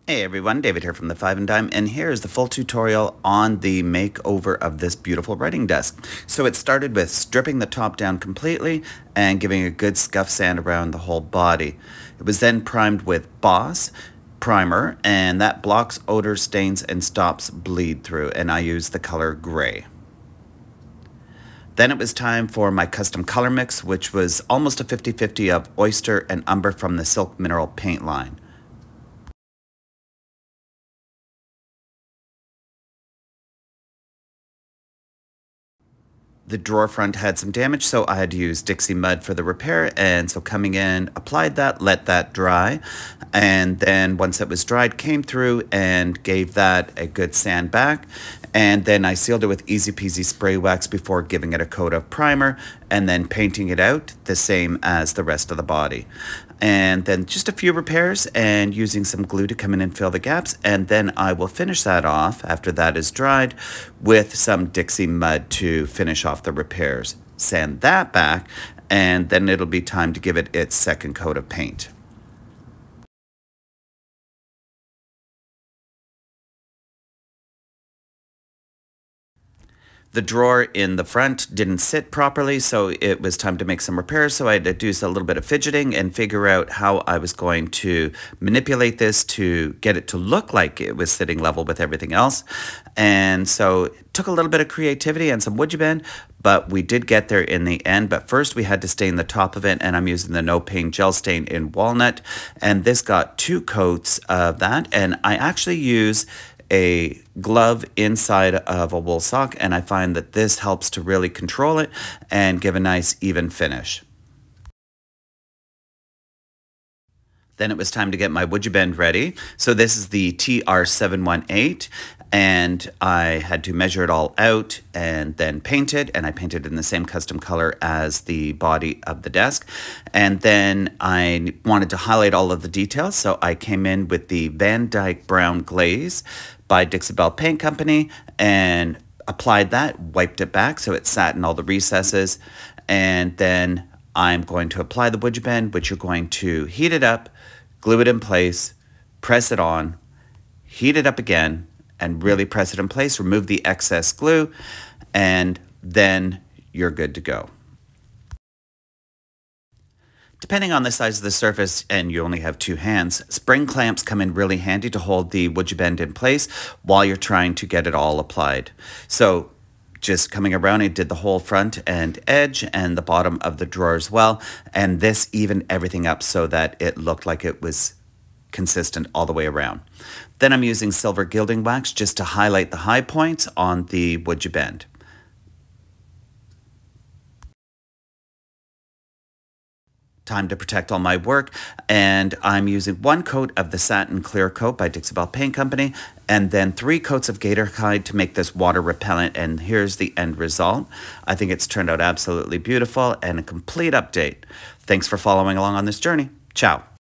Hey everyone, David here from the Five and Dime, and here is the full tutorial on the makeover of this beautiful writing desk. So it started with stripping the top down completely and giving a good scuff sand around the whole body. It was then primed with Boss primer, and that blocks odor, stains, and stops bleed through, and I use the color gray. Then it was time for my custom color mix, which was almost a 50-50 of oyster and umber from the Silk Mineral paint line. The drawer front had some damage, so I had to use Dixie mud for the repair, and so coming in, applied that, let that dry, and then once it was dried, came through and gave that a good sand back, and then I sealed it with easy peasy spray wax before giving it a coat of primer, and then painting it out the same as the rest of the body. And then just a few repairs and using some glue to come in and fill the gaps, and then I will finish that off after that is dried with some Dixie mud to finish off the repairs. Sand that back, and then it'll be time to give it its second coat of paint. The drawer in the front didn't sit properly, so it was time to make some repairs, so I had to do a little bit of fidgeting and figure out how I was going to manipulate this to get it to look like it was sitting level with everything else. And so it took a little bit of creativity and some WoodUbend, but we did get there in the end. But first we had to stain the top of it, and I'm using the No Pain Gel Stain in Walnut, and this got 2 coats of that, and I actually use a glove inside of a wool sock, and I find that this helps to really control it and give a nice even finish. Then it was time to get my WoodUbend ready. So this is the TR718, and I had to measure it all out and then paint it, and I painted in the same custom color as the body of the desk. And then I wanted to highlight all of the details, so I came in with the Van Dyke Brown Glaze by Dixie Belle Paint Company and applied that, wiped it back so it sat in all the recesses, and then I'm going to apply the WoodUbend, which you're going to heat it up, glue it in place, press it on, heat it up again, and really press it in place, remove the excess glue, and then you're good to go. Depending on the size of the surface, and you only have 2 hands, spring clamps come in really handy to hold the WoodUbend in place while you're trying to get it all applied. So just coming around, I did the whole front and edge and the bottom of the drawer as well, and this evened everything up so that it looked like it was consistent all the way around. Then I'm using silver gilding wax just to highlight the high points on the WoodUbend. Time to protect all my work, and I'm using 1 coat of the Satin Clear Coat by Dixie Belle Paint Company, and then 3 coats of gator hide to make this water repellent, and here's the end result. I think it's turned out absolutely beautiful and a complete update. Thanks for following along on this journey. Ciao.